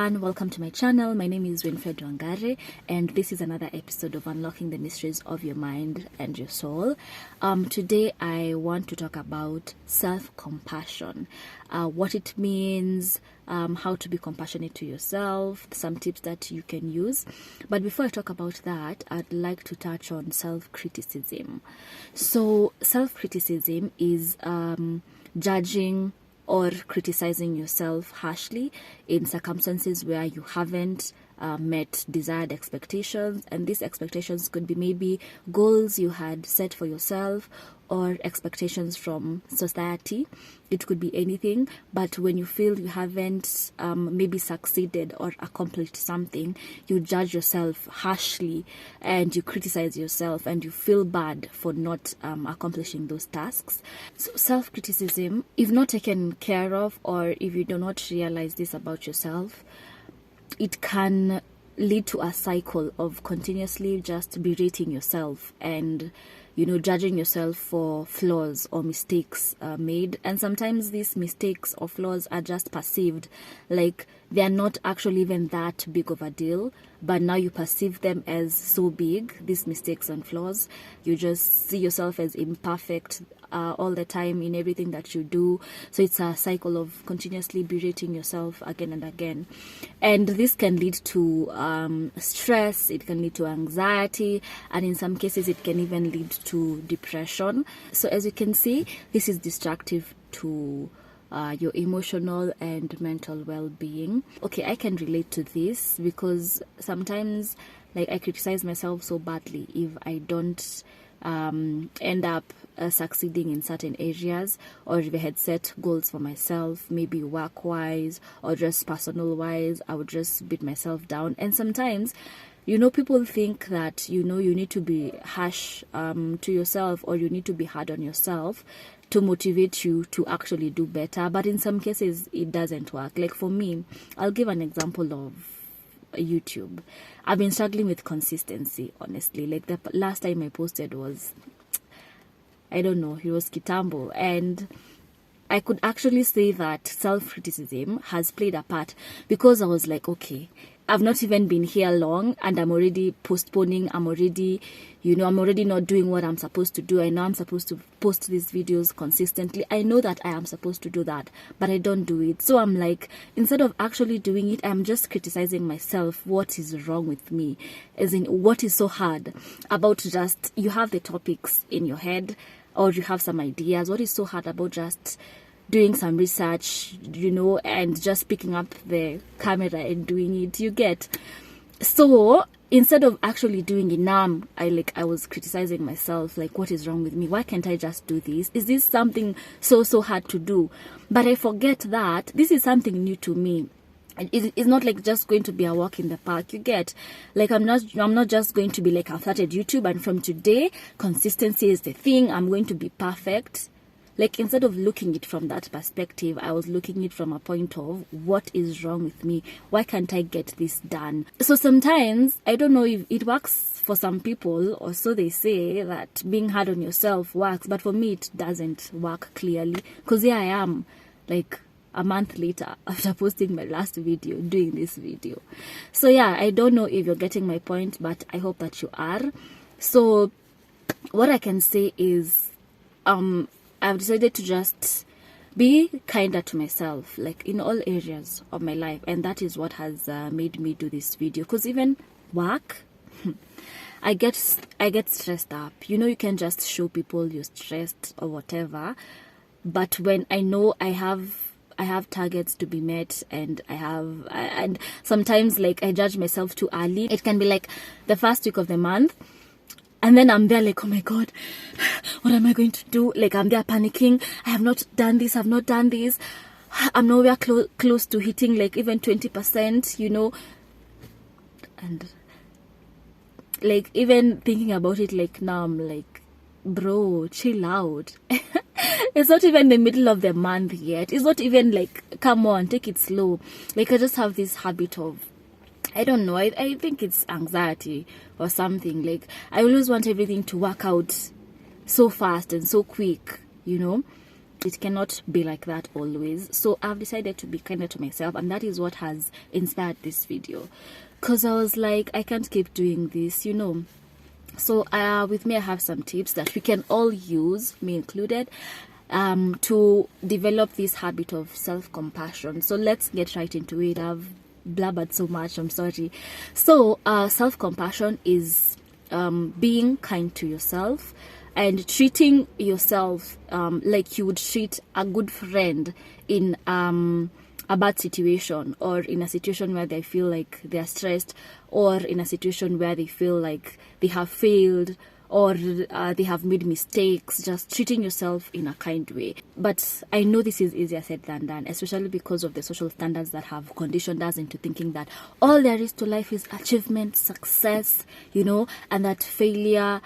everyone, welcome to my channel. My name is Winfred Wangare, and this is another episode of Unlocking the Mysteries of Your Mind and Your Soul. Today I want to talk about self-compassion, what it means, how to be compassionate to yourself, some tips that you can use. But before I talk about that, I'd like to touch on self-criticism. So self-criticism is judging or criticizing yourself harshly in circumstances where you haven't met desired expectations. And these expectations could be maybe goals you had set for yourself or expectations from society. It could be anything, but when you feel you haven't maybe succeeded or accomplished something, you judge yourself harshly and you criticize yourself and you feel bad for not accomplishing those tasks. So self-criticism, if not taken care of, or if you do not realize this about yourself, it can lead to a cycle of continuously just berating yourself and judging yourself for flaws or mistakes made. And sometimes these mistakes or flaws are just perceived like they are not actually even that big of a deal, but now you perceive them as so big, these mistakes and flaws. You just see yourself as imperfect all the time in everything that you do. So it's a cycle of continuously berating yourself again and again. And this can lead to stress, it can lead to anxiety, and in some cases it can even lead to depression. So as you can see, this is destructive to your emotional and mental well-being. Okay, I can relate to this because sometimes I criticize myself so badly if I don't end up succeeding in certain areas, or if I had set goals for myself, maybe work-wise or just personal-wise, I would just beat myself down. And sometimes people think that you need to be harsh to yourself, or you need to be hard on yourself to motivate you to actually do better. But in some cases it doesn't work. Like for me, I'll give an example of YouTube. I've been struggling with consistency, honestly. Like the last time I posted was, I don't know, it was kitambo, and I could actually say that self-criticism has played a part, because I was like, okay, I've not even been here long and I'm already postponing. I'm already not doing what I'm supposed to do. I know I'm supposed to post these videos consistently. I know that I am supposed to do that, but I don't do it. So I'm like, instead of actually doing it, I'm just criticizing myself. What is wrong with me? As in, what is so hard about just, you have the topics in your head, or you have some ideas. What is so hard about just doing some research, and just picking up the camera and doing it? You get. So instead of actually doing it, now I was criticizing myself, like, what is wrong with me? Why can't I just do this? Is this something so hard to do? But I forget that this is something new to me. It's not like just going to be a walk in the park. You get, like, I'm not just going to be like, I've started YouTube and from today consistency is the thing, I'm going to be perfect. Like, instead of looking it from that perspective, I was looking it from a point of, what is wrong with me? Why can't I get this done? So sometimes, I don't know if it works for some people, or so they say, that being hard on yourself works. But for me, it doesn't work clearly. Because here I am, like, a month later, after posting my last video, doing this video. So yeah, I don't know if you're getting my point, but I hope that you are. So what I can say is, I've decided to just be kinder to myself, like in all areas of my life. And that is what has made me do this video. Because even work, I get stressed up. You can just show people you're stressed or whatever. But when I know I have targets to be met, and and sometimes like I judge myself too early. It can be like the first week of the month, and then I'm there like, oh my God, what am I going to do? Like, I'm there panicking. I have not done this. I've not done this. I'm nowhere close to hitting like even 20%, and like even thinking about it, like now I'm like, bro, chill out. It's not even the middle of the month yet. It's not even like, come on, take it slow. Like, I just have this habit of, I don't know, I think it's anxiety or something. Like, I always want everything to work out so fast and so quick, It cannot be like that always. So I've decided to be kinder to myself, and that is what has inspired this video. Because I was like, I can't keep doing this, you know. So with me, I have some tips that we can all use, me included, to develop this habit of self-compassion. So let's get right into it. I've blabbered so much, I'm sorry. So self-compassion is being kind to yourself and treating yourself like you would treat a good friend in a bad situation, or in a situation where they feel like they're stressed, or in a situation where they feel like they have failed, or they have made mistakes. Just treating yourself in a kind way. But I know this is easier said than done, especially because of the social standards that have conditioned us into thinking that all there is to life is achievement, success, you know, and that failure,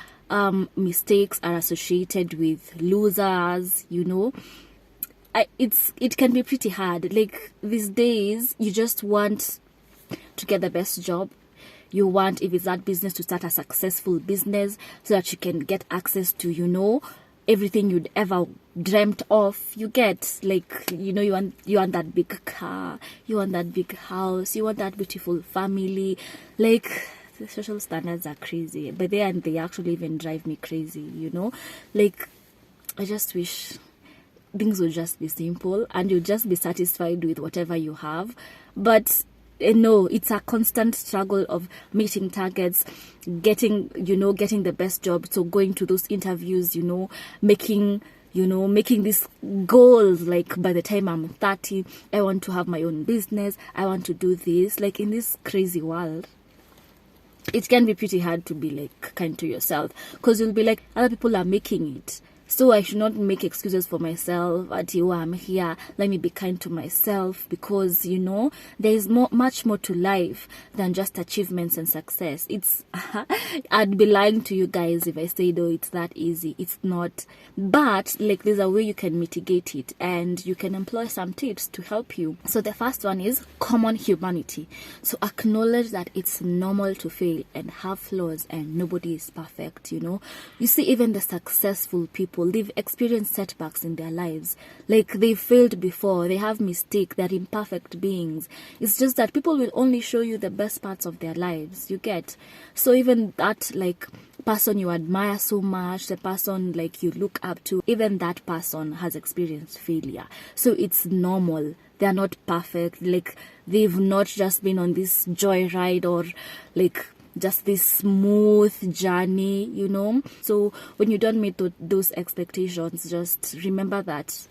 mistakes are associated with losers, you know. It can be pretty hard. Like these days, you just want to get the best job. You want, if it's that business, to start a successful business so that you can get access to, you know, everything you'd ever dreamt of. You get, like, you know, you want that big car, you want that big house, you want that beautiful family. Like, the social standards are crazy, but they actually even drive me crazy, you know. Like, I just wish things would just be simple and you'd just be satisfied with whatever you have. But no, it's a constant struggle of meeting targets, getting the best job. So going to those interviews, you know, making these goals, like by the time I'm 30, I want to have my own business, I want to do this. Like in this crazy world, it can be pretty hard to be like kind to yourself, because you'll be like, other people are making it, so I should not make excuses for myself. I'm here, let me be kind to myself, because, you know, there is much more to life than just achievements and success. It's I'd be lying to you guys if I said, oh, it's that easy. It's not. But like, there's a way you can mitigate it, and you can employ some tips to help you. So the first one is common humanity. So acknowledge that it's normal to fail and have flaws, and nobody is perfect, you know. You see, even the successful people, they've experienced setbacks in their lives. Like, they've failed before, they have mistakes, they're imperfect beings. It's just that people will only show you the best parts of their lives, you get. So even that, like, person you admire so much, the person like you look up to, even that person has experienced failure. So it's normal. They're not perfect. Like, they've not just been on this joyride, or like just this smooth journey, you know. So when you don't meet those expectations, just remember that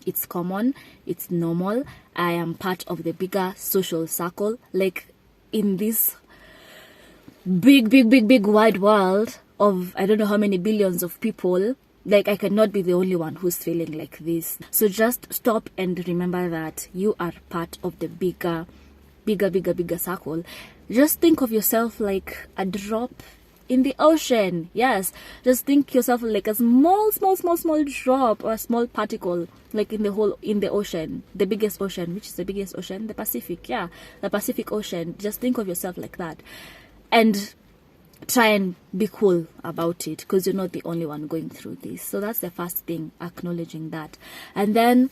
it's common, it's normal. I am part of the bigger social circle. Like, in this big wide world of I don't know how many billions of people, like, I cannot be the only one who's feeling like this. So just stop and remember that you are part of the bigger circle. Just think of yourself like a drop in the ocean. Yes, just think yourself like a small drop, or a small particle, like in the ocean, the biggest ocean. Which is the biggest ocean? The Pacific. Yeah, the Pacific Ocean. Just think of yourself like that, and try and be cool about it, because you're not the only one going through this. So that's the first thing, acknowledging that. And then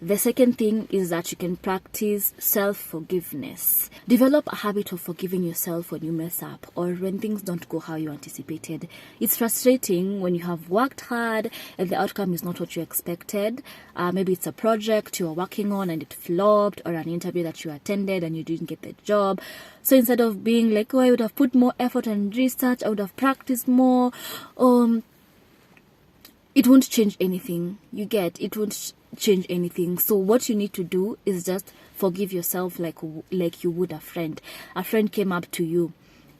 the second thing is that you can practice self-forgiveness. Develop a habit of forgiving yourself when you mess up, or when things don't go how you anticipated. It's frustrating when you have worked hard and the outcome is not what you expected. Maybe it's a project you are working on and it flopped, or an interview that you attended and you didn't get the job. So instead of being like, oh, I would have put more effort and research, I would have practiced more, it won't change anything. You get, it won't change anything. So what you need to do is just forgive yourself, like you would a friend. A friend came up to you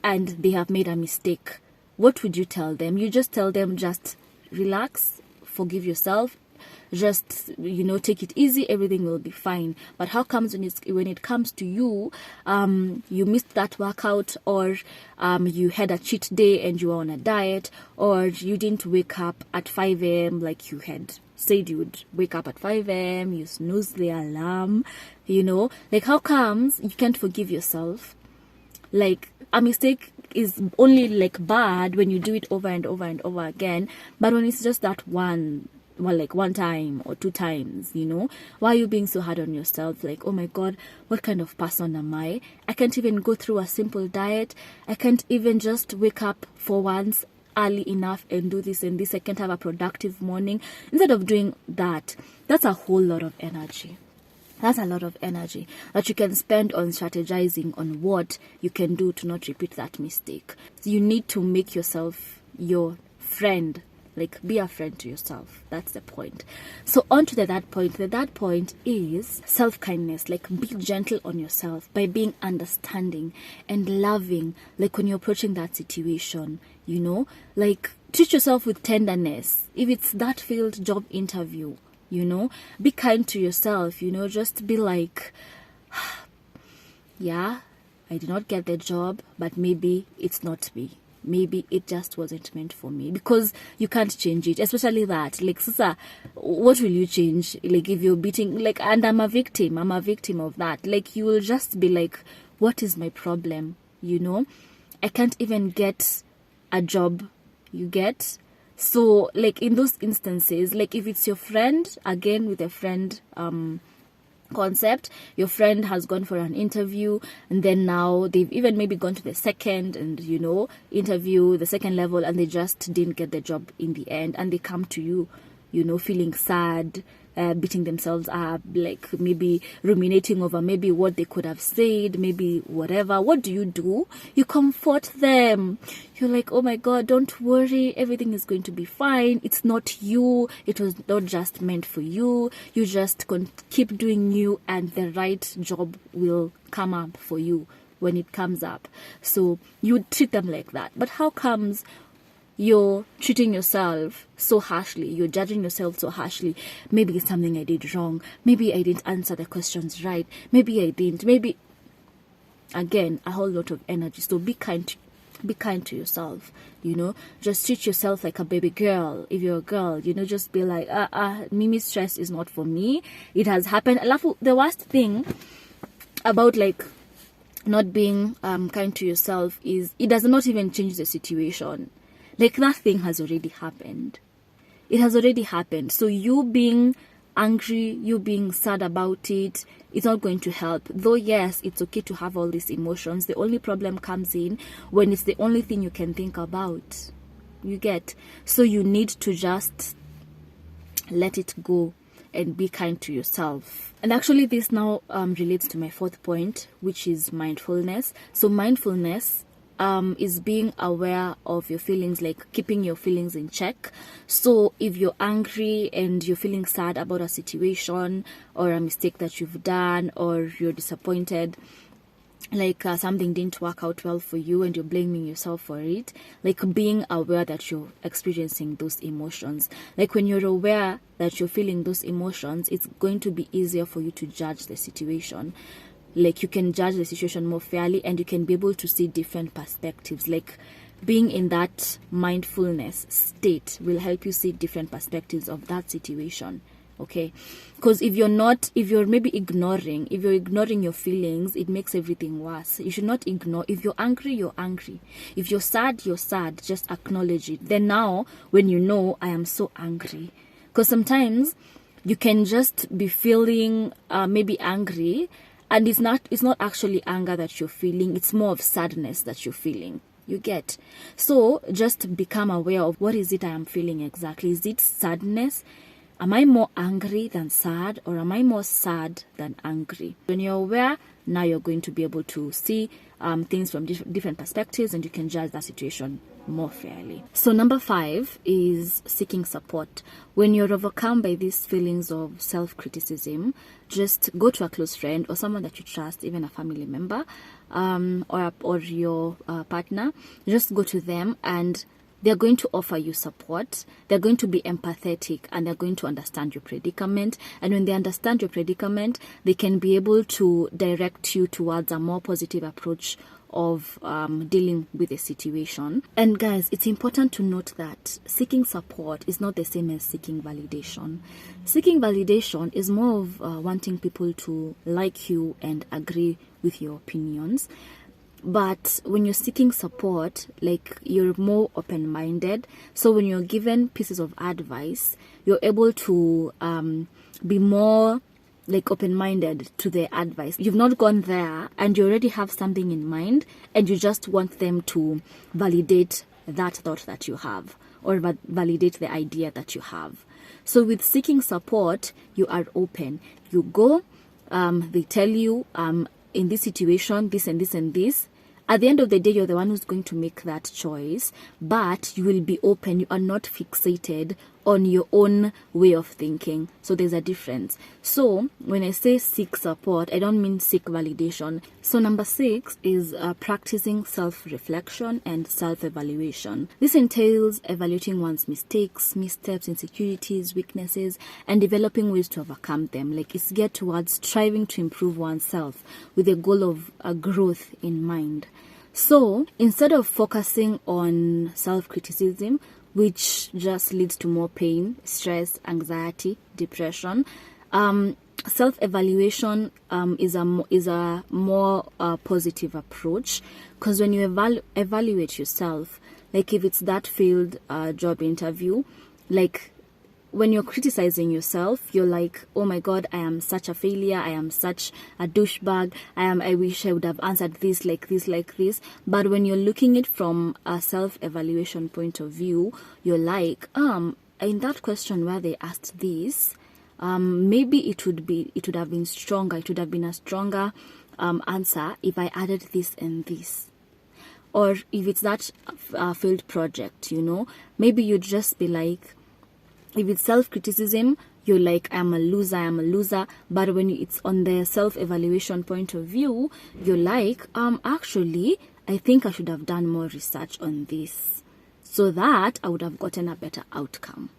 and they have made a mistake. What would you tell them? You just tell them, just relax, forgive yourself, just, you know, take it easy, everything will be fine. But how comes when it comes to you, you missed that workout, or you had a cheat day and you were on a diet, or you didn't wake up at 5 a.m. like you had said you would wake up at 5 a.m., you snooze the alarm, you know. Like, how comes you can't forgive yourself? Like, a mistake is only like bad when you do it over and over and over again, but when it's just that one like one time or two times, you know? Why are you being so hard on yourself? Like, oh my God, what kind of person am I? I can't even go through a simple diet. I can't even just wake up for once early enough and do this and this. I can't have a productive morning. Instead of doing that, that's a whole lot of energy. That's a lot of energy that you can spend on strategizing on what you can do to not repeat that mistake. So you need to make yourself your friend. Like, be a friend to yourself. That's the point. So on to the third point. The third point is self-kindness. Like, be gentle on yourself by being understanding and loving. Like, when you're approaching that situation, you know, like, treat yourself with tenderness. If it's that failed job interview, you know, be kind to yourself, you know, just be like, yeah, I did not get the job, but maybe it's not me. Maybe it just wasn't meant for me, because you can't change it, especially that. Like, Sasa, what will you change? Like, if you're beating, like, and I'm a victim of that. Like, you will just be like, what is my problem? You know, I can't even get a job, you get? So, like, in those instances, like, if it's your friend, again, with a friend concept, your friend has gone for an interview, and then now they've even maybe gone to the second and, you know, interview, the second level, and they just didn't get the job in the end, and they come to you, you know, feeling sad, beating themselves up, like maybe ruminating over maybe what they could have said, maybe whatever. What do? You comfort them. You're like, oh my God, don't worry, everything is going to be fine. It's not you. It was not just meant for you. You just keep doing you, and the right job will come up for you when it comes up. So you treat them like that. But how comes you're treating yourself so harshly? You're judging yourself so harshly. Maybe it's something I did wrong. Maybe I didn't answer the questions right. Maybe I didn't. Maybe, again, a whole lot of energy. So be kind to yourself, you know. Just treat yourself like a baby girl. If you're a girl, you know, just be like, Mimi's stress is not for me. It has happened. The worst thing about, like, not being kind to yourself is it does not even change the situation. Like, that thing has already happened. It has already happened. So you being angry, you being sad about it, it's not going to help. Though, yes, it's okay to have all these emotions. The only problem comes in when it's the only thing you can think about. You get? So you need to just let it go and be kind to yourself. And actually, this now relates to my fourth point, which is mindfulness. So mindfulness is being aware of your feelings, like keeping your feelings in check. So if you're angry and you're feeling sad about a situation or a mistake that you've done, or you're disappointed, like something didn't work out well for you and you're blaming yourself for it, like being aware that you're experiencing those emotions. Like, when you're aware that you're feeling those emotions, it's going to be easier for you to judge the situation. Like, you can judge the situation more fairly, and you can be able to see different perspectives. Like, being in that mindfulness state will help you see different perspectives of that situation. Okay, because if you're maybe ignoring your feelings, it makes everything worse. You should not ignore. If you're angry, you're angry. If you're sad, you're sad. Just acknowledge it. Then now, when you know, I am so angry, because sometimes you can just be feeling maybe angry, and it's not actually anger that you're feeling. It's more of sadness that you're feeling. You get? So just become aware of, what is it I am feeling exactly? Is it sadness? Am I more angry than sad, or am I more sad than angry? When you're aware, now you're going to be able to see things from different perspectives, and you can judge that situation more fairly. So number 5 is seeking support. When you're overcome by these feelings of self-criticism, just go to a close friend or someone that you trust, even a family member, or your partner. Just go to them, and they're going to offer you support. They're going to be empathetic, and they're going to understand your predicament. And when they understand your predicament, they can be able to direct you towards a more positive approach of dealing with a situation. And guys, it's important to note that seeking support is not the same as seeking validation. Seeking validation is more of wanting people to like you and agree with your opinions. But when you're seeking support, like, you're more open-minded. So when you're given pieces of advice, you're able to be more like open-minded to the advice. You've not gone there and you already have something in mind, and you just want them to validate that thought that you have, or validate the idea that you have. So with seeking support, you are open. You go, they tell you, in this situation, this and this and this. At the end of the day, you're the one who's going to make that choice, but you will be open. You are not fixated on your own way of thinking. So there's a difference. So when I say seek support, I don't mean seek validation. So number 6 is practicing self-reflection and self-evaluation. This entails evaluating one's mistakes, missteps, insecurities, weaknesses, and developing ways to overcome them. Like, it's geared towards striving to improve oneself with the goal of growth in mind. So instead of focusing on self-criticism, which just leads to more pain, stress, anxiety, depression, self-evaluation is a more positive approach, because when you evaluate yourself, like if it's that failed job interview, like when you're criticizing yourself, you're like, oh my God, I am such a failure, I am such a douchebag, I wish I would have answered this like this, like this. But when you're looking at it from a self-evaluation point of view, you're like, in that question where they asked this, maybe it would have been stronger, it would have been a stronger answer if I added this and this. Or if it's that failed project, maybe you'd just be like, if it's self-criticism, you're like, I'm a loser. But when it's on the self-evaluation point of view, you're like, actually, I think I should have done more research on this, so that I would have gotten a better outcome.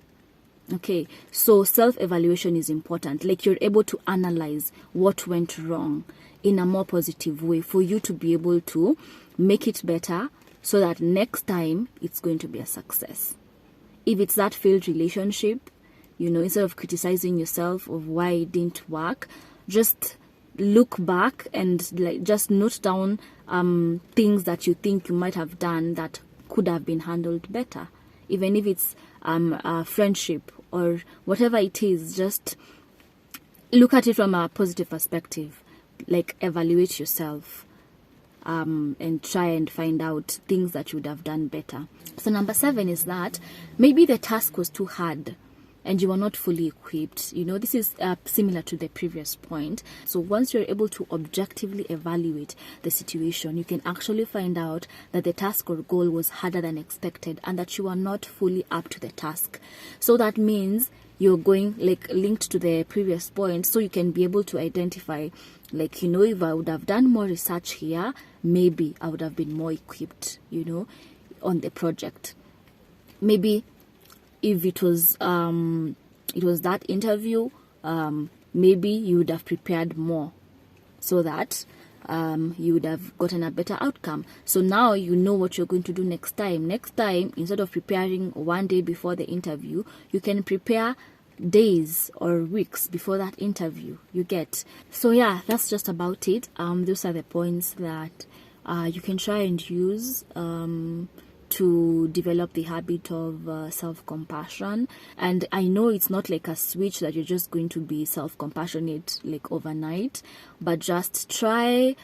Okay, so self-evaluation is important. Like, you're able to analyze what went wrong in a more positive way for you to be able to make it better, so that next time it's going to be a success. If it's that failed relationship, instead of criticizing yourself of why it didn't work, just look back and just note down things that you think you might have done that could have been handled better. Even if it's a friendship or whatever it is, just look at it from a positive perspective. Like, evaluate yourself. And try and find out things that you would have done better. So number 7 is that maybe the task was too hard and you were not fully equipped. This is similar to the previous point. So once you're able to objectively evaluate the situation, you can actually find out that the task or goal was harder than expected and that you are not fully up to the task. So that means you're going, like, linked to the previous point, so you can be able to identify, like, if I would have done more research here, maybe I would have been more equipped, on the project. Maybe if it was that interview, maybe you would have prepared more, so that you would have gotten a better outcome. So now you know what you're going to do next time. Next time, instead of preparing one day before the interview, you can prepare days or weeks before that interview. You get. So yeah, that's just about it. Those are the points that you can try and use to develop the habit of self-compassion. And I know it's not like a switch that you're just going to be self-compassionate like overnight, but just try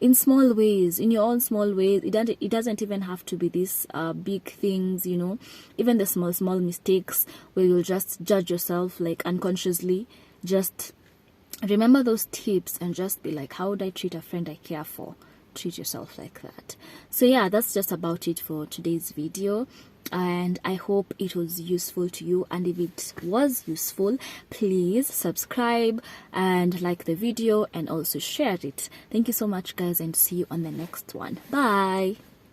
in small ways, in your own small ways. It doesn't even have to be these big things, even the small mistakes where you'll just judge yourself like unconsciously. Just remember those tips and just be like, how would I treat a friend I care for? Treat yourself like that. So yeah, that's just about it for today's video, and I hope it was useful to you. And if it was useful, please subscribe and like the video and also share it. Thank you so much, guys, and see you on the next one. Bye.